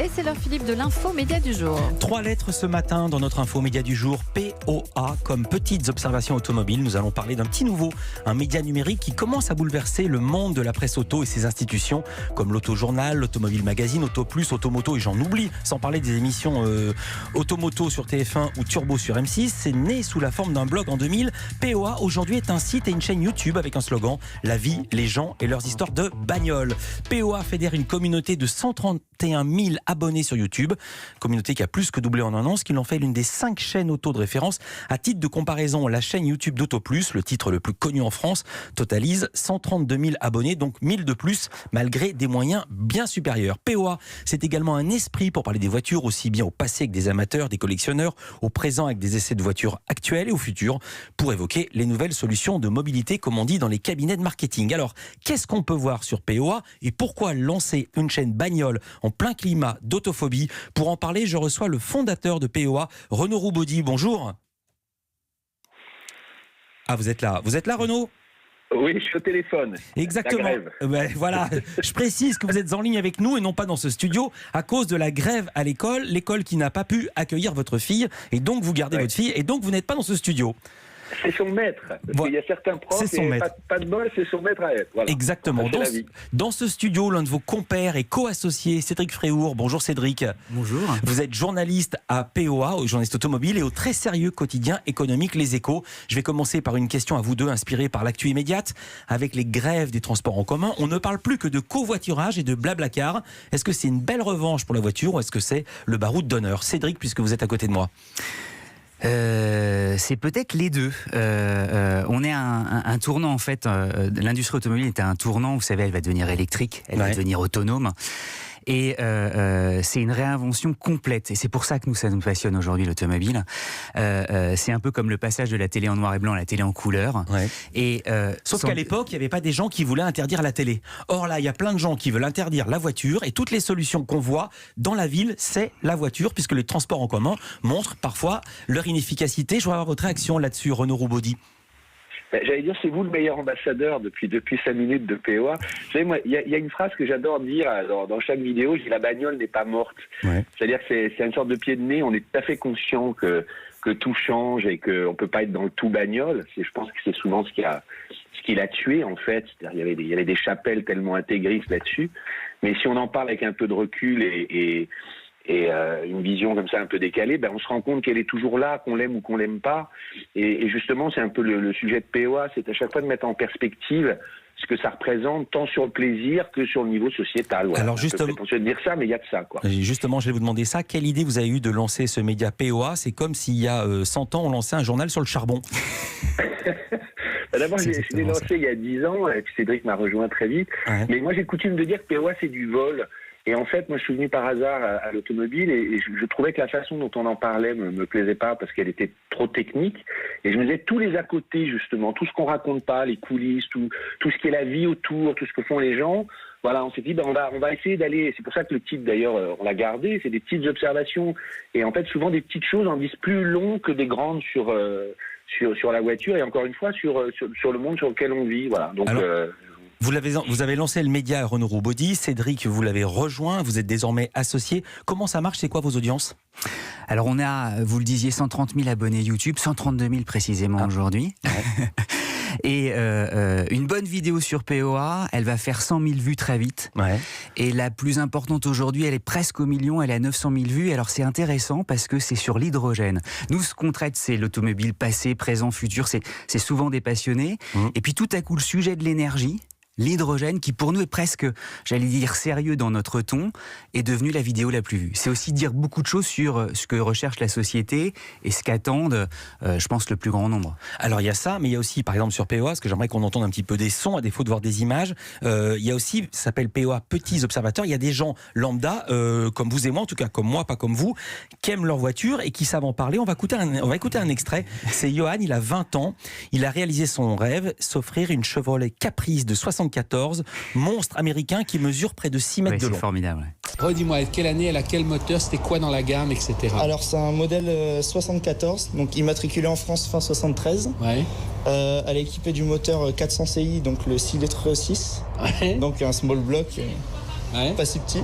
Et c'est l'heure, Philippe, de l'info média du jour. 3 lettres ce matin dans notre info média du jour, POA, comme petites observations automobiles. Nous allons parler d'un petit nouveau, un média numérique qui commence à bouleverser le monde de la presse auto et ses institutions, comme l'Autojournal, l'Automobile Magazine, Auto Plus, Automoto, et j'en oublie, sans parler des émissions Automoto sur TF1 ou Turbo sur M6. C'est né sous la forme d'un blog en 2000. POA, aujourd'hui, est un site et une chaîne YouTube avec un slogan « La vie, les gens et leurs histoires de bagnole ». POA fédère une communauté de 131 000 abonnés sur YouTube, communauté qui a plus que doublé en un an, ce qui l'en fait l'une des 5 chaînes auto de référence. À titre de comparaison, la chaîne YouTube d'Auto Plus, le titre le plus connu en France, totalise 132 000 abonnés, donc 1000 de plus, malgré des moyens bien supérieurs. POA, c'est également un esprit pour parler des voitures, aussi bien au passé avec des amateurs, des collectionneurs, au présent avec des essais de voitures actuelles et au futur, pour évoquer les nouvelles solutions de mobilité, comme on dit dans les cabinets de marketing. Alors, qu'est-ce qu'on peut voir sur POA et pourquoi lancer une chaîne bagnole en plein climat d'autophobie? Pour en parler, je reçois le fondateur de POA, Renaud Roubaudy. Bonjour. Ah, vous êtes là, Renaud? Oui, je suis au téléphone. Exactement. Voilà, je précise que vous êtes en ligne avec nous et non pas dans ce studio à cause de la grève à l'école qui n'a pas pu accueillir votre fille, et donc vous gardez votre fille, et donc vous n'êtes pas dans ce studio. C'est son maître. Il y a certains profs, c'est son maître. Pas de bol, c'est son maître à elle. Voilà. Exactement. Dans ce studio, l'un de vos compères et co-associés, Cédric Fréhour. Bonjour Cédric. Bonjour. Vous êtes journaliste à POA, au journaliste automobile, et au très sérieux quotidien économique Les Échos. Je vais commencer par une question à vous deux, inspirée par l'actu immédiate. Avec les grèves des transports en commun, on ne parle plus que de covoiturage et de blablacar. Est-ce que c'est une belle revanche pour la voiture ou est-ce que c'est le baroud d'honneur? Cédric, puisque vous êtes à côté de moi. C'est peut-être les deux. On est à un tournant en fait. L'industrie automobile est à un tournant. Vous savez, elle va devenir électrique, elle va devenir autonome. Et c'est une réinvention complète. Et c'est pour ça que ça nous passionne aujourd'hui, l'automobile. C'est un peu comme le passage de la télé en noir et blanc à la télé en couleur. Ouais. Et sauf qu'à l'époque, il n'y avait pas des gens qui voulaient interdire la télé. Or là, il y a plein de gens qui veulent interdire la voiture. Et toutes les solutions qu'on voit dans la ville, c'est la voiture, puisque les transports en commun montrent parfois leur inefficacité. Je voudrais avoir votre réaction là-dessus, Renaud Roubaudy. J'allais dire, c'est vous le meilleur ambassadeur depuis 5 minutes de POA. Vous savez, moi, il y a une phrase que j'adore dire dans chaque vidéo, je dis la bagnole n'est pas morte. Ouais. C'est-à-dire que c'est une sorte de pied de nez, on est tout à fait conscient que tout change et qu'on ne peut pas être dans le tout bagnole. Je pense que c'est souvent ce qui l'a tué, en fait. C'est-à-dire, il y avait des chapelles tellement intégristes là-dessus. Mais si on en parle avec un peu de recul et une vision comme ça un peu décalée, on se rend compte qu'elle est toujours là, qu'on l'aime ou qu'on l'aime pas. Et justement, c'est un peu le sujet de POA, c'est à chaque fois de mettre en perspective ce que ça représente, tant sur le plaisir que sur le niveau sociétal. Voilà. Alors justement, on peut dire ça, mais il y a de ça, quoi. Justement, je vais vous demander ça. Quelle idée vous avez eue de lancer ce média POA? C'est comme s'il y a 100 ans, on lançait un journal sur le charbon. D'abord, je l'ai lancé il y a 10 ans, et Cédric m'a rejoint très vite. Ouais. Mais moi, j'ai coutume de dire que POA, c'est du vol. Et en fait, moi, je suis venu par hasard à l'automobile et je trouvais que la façon dont on en parlait me plaisait pas parce qu'elle était trop technique. Et je me disais, tous les à côté, justement, tout ce qu'on raconte pas, les coulisses, tout ce qui est la vie autour, tout ce que font les gens, voilà, on s'est dit, on va essayer d'aller. C'est pour ça que le titre, d'ailleurs, on l'a gardé. C'est des petites observations. Et en fait, souvent, des petites choses en disent plus long que des grandes sur la voiture et encore une fois, sur le monde sur lequel on vit. Voilà. Donc, vous avez lancé le média Renaud Roubaudy, Cédric, vous l'avez rejoint, vous êtes désormais associé. Comment ça marche? C'est quoi vos audiences? Alors on a, vous le disiez, 130 000 abonnés YouTube, 132 000 précisément aujourd'hui. Ouais. Et une bonne vidéo sur POA, elle va faire 100 000 vues très vite. Ouais. Et la plus importante aujourd'hui, elle est presque au million, elle est à 900 000 vues. Alors c'est intéressant parce que c'est sur l'hydrogène. Nous, ce qu'on traite, c'est l'automobile passé, présent, futur. C'est souvent des passionnés. Et puis tout à coup, le sujet de l'énergie, l'hydrogène, qui pour nous est presque, j'allais dire, sérieux dans notre ton, est devenu la vidéo la plus vue. C'est aussi dire beaucoup de choses sur ce que recherche la société et ce qu'attendent, je pense, le plus grand nombre. Alors il y a ça, mais il y a aussi, par exemple sur POA, parce que j'aimerais qu'on entende un petit peu des sons, à défaut de voir des images, il y a aussi, ça s'appelle POA Petits Observateurs, il y a des gens lambda, comme vous et moi, en tout cas comme moi, pas comme vous, qui aiment leur voiture et qui savent en parler. On va écouter un extrait. C'est Johan, il a 20 ans, il a réalisé son rêve, s'offrir une Chevrolet Caprice de 74, monstre américain qui mesure près de 6 mètres de long. C'est formidable. Ouais. Redis-moi, quelle année, elle a quel moteur, c'était quoi dans la gamme, etc. Alors c'est un modèle 74, donc immatriculé en France fin 73. Ouais. Elle est équipée du moteur 400 CI, donc le 6 litres 6. Ouais. Donc un small block, pas si petit.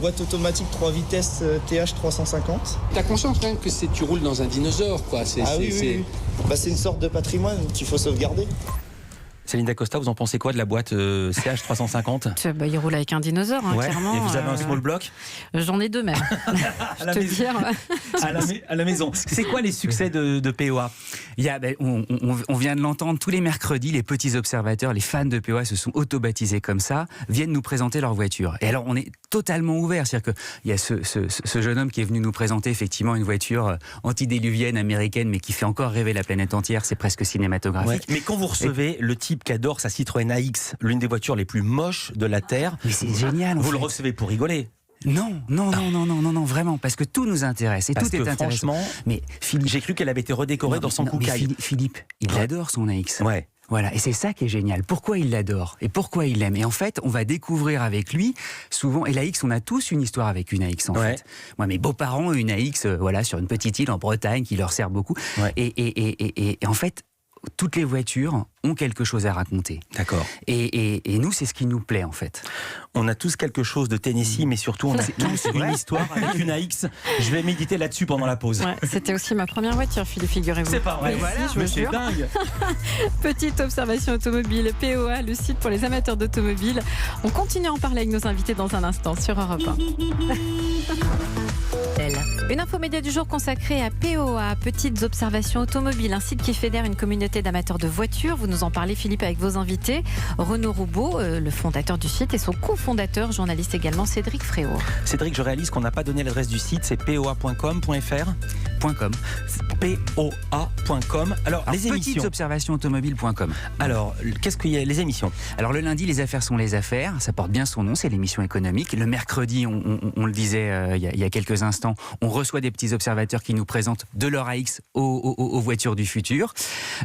Boîte automatique 3 vitesses TH 350. T'as conscience quand même que tu roules dans un dinosaure, quoi. Oui. Bah, c'est une sorte de patrimoine qu'il faut sauvegarder. Céline Dacosta, vous en pensez quoi de la boîte CH350 ? Bah, il roule avec un dinosaure, clairement. Et vous avez un small block ? J'en ai 2 même. À la maison. C'est quoi les succès de POA ? On vient de l'entendre, tous les mercredis, les petits observateurs, les fans de POA se sont auto-baptisés comme ça, viennent nous présenter leur voiture. Et alors, on est totalement ouvert. C'est-à-dire qu'il y a ce jeune homme qui est venu nous présenter effectivement une voiture antidéluvienne américaine, mais qui fait encore rêver la planète entière. C'est presque cinématographique. Ouais. Mais quand vous recevez le type qui adore sa Citroën AX, l'une des voitures les plus moches de la Terre, mais c'est génial. Vous le recevez pour rigoler. Non, vraiment, parce que tout nous intéresse et parce tout est intéressant. Franchement, mais Philippe, j'ai cru qu'elle avait été redécorée dans son Koukaï. Philippe, il adore son AX. Ouais. Voilà, et c'est ça qui est génial. Pourquoi il l'adore et pourquoi il l'aime. Et en fait, on va découvrir avec lui souvent. Et l'AX, on a tous une histoire avec une AX en fait. Moi, mes beaux-parents ont une AX, sur une petite île en Bretagne qui leur sert beaucoup. Ouais. Et en fait, toutes les voitures ont quelque chose à raconter. D'accord. Et nous, c'est ce qui nous plaît en fait. On a tous quelque chose de Tennessee, mais surtout on a tous une histoire avec une AX. Je vais méditer là-dessus pendant la pause. Ouais, c'était aussi ma première voiture, Philippe, figurez-vous. C'est pas vrai. Oui, voilà, si, c'est dingue. Petite observation automobile, POA, le site pour les amateurs d'automobile. On continue à en parler avec nos invités dans un instant sur Europe 1. Une infomédia du jour consacrée à POA, Petites Observations Automobiles, un site qui fédère une communauté d'amateurs de voitures. Vous nous en parlez, Philippe, avec vos invités. Renaud Roubaud, le fondateur du site, et son cofondateur, journaliste également, Cédric Fréault. Cédric, je réalise qu'on n'a pas donné l'adresse du site, c'est poa.com.fr. POA.com. Alors, les émissions. Petitesobservationautomobile.com. Alors, qu'est-ce qu'il y a, les émissions ? Alors, le lundi, les affaires sont les affaires. Ça porte bien son nom, c'est l'émission économique. Le mercredi, on le disait il y a quelques instants, on reçoit des petits observateurs qui nous présentent de leur AX aux voitures du futur.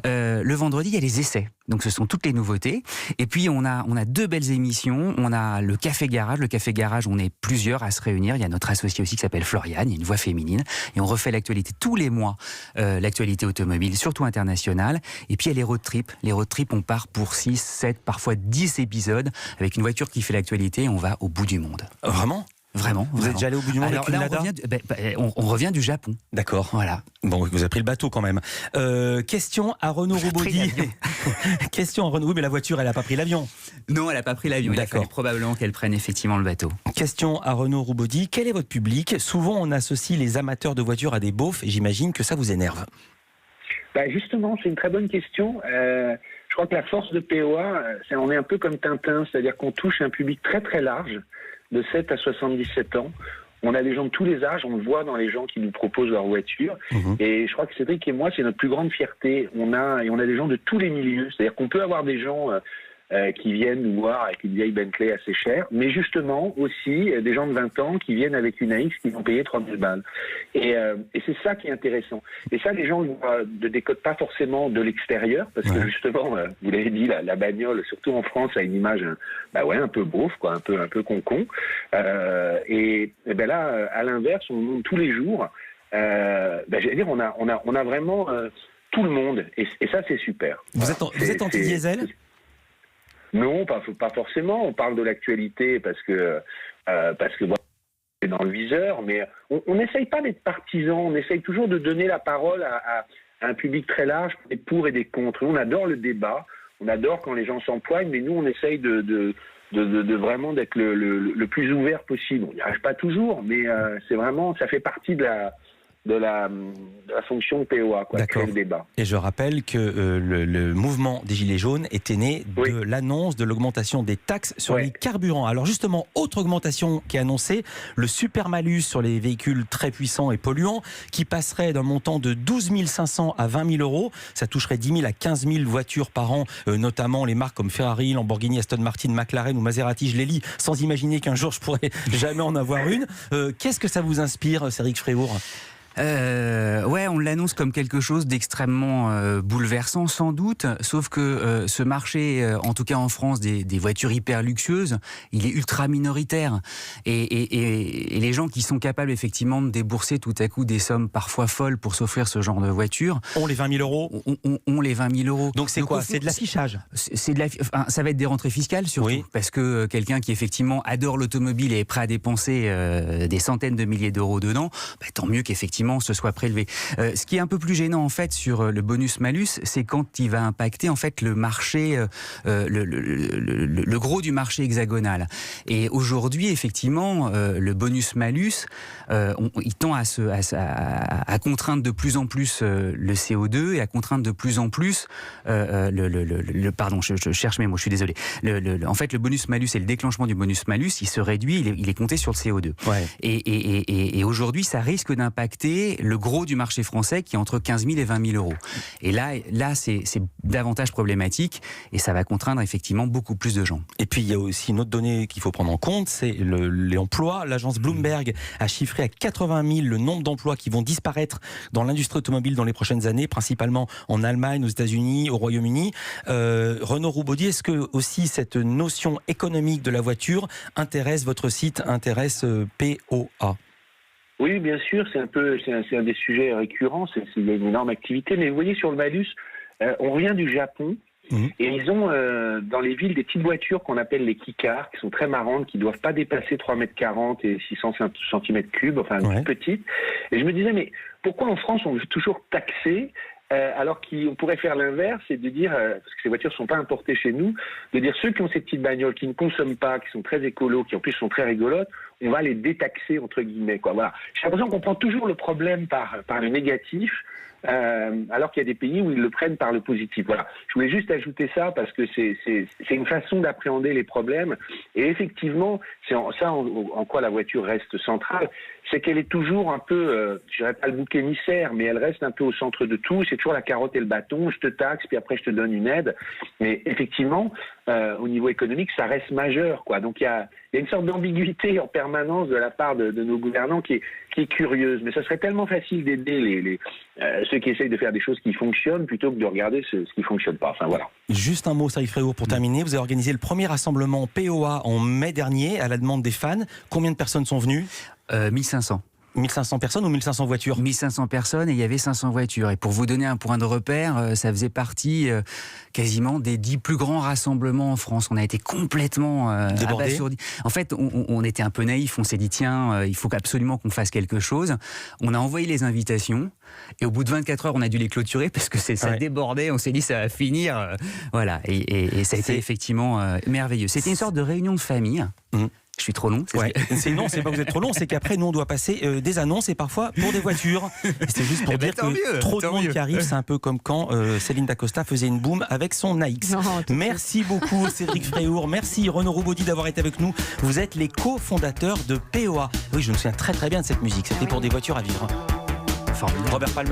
Le vendredi, il y a les essais. Donc, ce sont toutes les nouveautés. Et puis, on a 2 belles émissions. On a le Café Garage. Le Café Garage, on est plusieurs à se réunir. Il y a notre associé aussi qui s'appelle Floriane. Il y a une voix féminine. Et on refait l'actualité tous les mois. L'actualité automobile, surtout internationale. Et puis, il y a les road trips. Les road trips, on part pour 6, 7, parfois 10 épisodes avec une voiture qui fait l'actualité et on va au bout du monde. Vraiment ? Vraiment. Vous êtes déjà allé au bout du monde? Alors là, on revient du Japon. D'accord. Voilà. Bon, vous avez pris le bateau quand même. Question à Renaud Roubaudi. Question à Renaud. Oui, mais la voiture, elle n'a pas pris l'avion. Non, elle n'a pas pris l'avion. Il a fallu probablement qu'elle prenne effectivement le bateau. Question à Renaud Roubaudi. Quel est votre public? Souvent, on associe les amateurs de voitures à des beaufs et j'imagine que ça vous énerve. Justement, c'est une très bonne question. Je crois que la force de POA, on est un peu comme Tintin, c'est-à-dire qu'on touche un public très très large, de 7 à 77 ans. On a des gens de tous les âges, on le voit dans les gens qui nous proposent leur voiture. Et je crois que Cédric et moi, c'est notre plus grande fierté. On a des gens de tous les milieux. C'est-à-dire qu'on peut avoir des gens qui viennent nous voir avec une vieille Bentley assez chère, mais justement aussi des gens de 20 ans qui viennent avec une AX qui vont payer 3000 balles. Et c'est ça qui est intéressant. Et ça, les gens ne décodent pas forcément de l'extérieur, parce que justement, vous l'avez dit, la bagnole, surtout en France, a une image un peu beauf, quoi, un peu con-con. Et là, à l'inverse, on monte tous les jours. J'allais dire, on a vraiment tout le monde, et ça, c'est super. Vous êtes anti-diesel ? Non, pas forcément. On parle de l'actualité parce que c'est dans le viseur, mais on n'essaye pas d'être partisan. On essaye toujours de donner la parole à un public très large, des pour et des contre. Nous, on adore le débat, on adore quand les gens s'empoignent, mais nous, on essaye de vraiment d'être le plus ouvert possible. On n'y arrive pas toujours, mais c'est vraiment, ça fait partie de la fonction POA, quoi, créer le débat. Et je rappelle que le mouvement des Gilets jaunes était né de l'annonce de l'augmentation des taxes sur les carburants. Alors justement, autre augmentation qui est annoncée, le super-malus sur les véhicules très puissants et polluants, qui passerait d'un montant de 12 500 à 20 000 euros. Ça toucherait 10 000 à 15 000 voitures par an, notamment les marques comme Ferrari, Lamborghini, Aston Martin, McLaren ou Maserati. Je les lis sans imaginer qu'un jour je pourrais jamais en avoir une. Qu'est-ce que ça vous inspire, Cédric Fréault ? Ouais, on l'annonce comme quelque chose d'extrêmement bouleversant, sans doute, sauf que ce marché, en tout cas en France, des voitures hyper luxueuses, il est ultra minoritaire. Et les gens qui sont capables effectivement de débourser tout à coup des sommes parfois folles pour s'offrir ce genre de voiture... ont les 20 000 euros. On les 20 000 euros. Donc c'est quoi? C'est de l'affichage? Ça va être des rentrées fiscales surtout, oui. Parce que quelqu'un qui effectivement adore l'automobile et est prêt à dépenser des centaines de milliers d'euros dedans, tant mieux qu'effectivement ce soit prélevé. Ce qui est un peu plus gênant en fait sur le bonus-malus, c'est quand il va impacter en fait le marché, le gros du marché hexagonal. Et aujourd'hui effectivement, le bonus-malus, il tend à contraindre de plus en plus le CO2 et à contraindre de plus en plus pardon, je cherche mes mots, je suis désolé. En fait, le bonus-malus et le déclenchement du bonus-malus, il se réduit, il est compté sur le CO2. Ouais. Et aujourd'hui, ça risque d'impacter le gros du marché français qui est entre 15 000 et 20 000 euros. Et là c'est davantage problématique et ça va contraindre effectivement beaucoup plus de gens. Et puis, il y a aussi une autre donnée qu'il faut prendre en compte, c'est l'emploi. L'agence Bloomberg a chiffré à 80 000 le nombre d'emplois qui vont disparaître dans l'industrie automobile dans les prochaines années, principalement en Allemagne, aux États-Unis, au Royaume-Uni. Renaud Roubaudy, est-ce que aussi cette notion économique de la voiture intéresse votre site, intéresse POA? Oui, bien sûr, c'est un des sujets récurrents, il y a une énorme activité, mais vous voyez sur le malus, on revient du Japon. Et ils ont dans les villes des petites voitures qu'on appelle les kicars, qui sont très marrantes, qui ne doivent pas dépasser 3,40 m et 600 cm3, enfin ouais. Petites. Et je me disais, mais pourquoi en France on veut toujours taxer alors qu'on pourrait faire l'inverse et de dire, parce que ces voitures ne sont pas importées chez nous, de dire ceux qui ont ces petites bagnoles, qui ne consomment pas, qui sont très écolos, qui en plus sont très rigolotes, on va les détaxer entre guillemets, quoi. Voilà. J'ai l'impression qu'on prend toujours le problème par le négatif, alors qu'il y a des pays où ils le prennent par le positif. Voilà. Je voulais juste ajouter ça parce que c'est une façon d'appréhender les problèmes. Et effectivement, c'est en quoi la voiture reste centrale, c'est qu'elle est toujours un peu, je dirais pas le bouc émissaire, mais elle reste un peu au centre de tout. C'est toujours la carotte et le bâton. Je te taxe, puis après je te donne une aide. Mais effectivement, au niveau économique, ça reste majeur, quoi. Donc il y a une sorte d'ambiguïté en permanence de la part de nos gouvernants qui est curieuse. Mais ça serait tellement facile d'aider ceux qui essayent de faire des choses qui fonctionnent plutôt que de regarder ce qui ne fonctionne pas. Enfin voilà. Juste un mot, Saïd Fréour, pour terminer. Vous avez organisé le premier rassemblement POA en mai dernier à la demande des fans. Combien de personnes sont venues? 1500. 1500 personnes ou 1500 voitures? 1500 personnes et il y avait 500 voitures. Et pour vous donner un point de repère, ça faisait partie quasiment des 10 plus grands rassemblements en France. On a été complètement abasourdis. En fait, on était un peu naïfs. On s'est dit, tiens, il faut absolument qu'on fasse quelque chose. On a envoyé les invitations et au bout de 24 heures, on a dû les clôturer parce que ça débordait. On s'est dit, ça va finir. Voilà. Et ça a été effectivement merveilleux. C'était une sorte de réunion de famille. Je suis trop long. Non, c'est pas que vous êtes trop long, c'est qu'après nous on doit passer des annonces et parfois pour des voitures. C'est juste pour dire que trop de monde qui arrive, c'est un peu comme quand Céline Dacosta faisait une boom avec son AX. Merci beaucoup Cédric Fréour, merci Renaud Roubaudy d'avoir été avec nous. Vous êtes les cofondateurs de POA. Oui, je me souviens très très bien de cette musique. C'était pour des voitures à vivre. Formidable. Robert Palmer.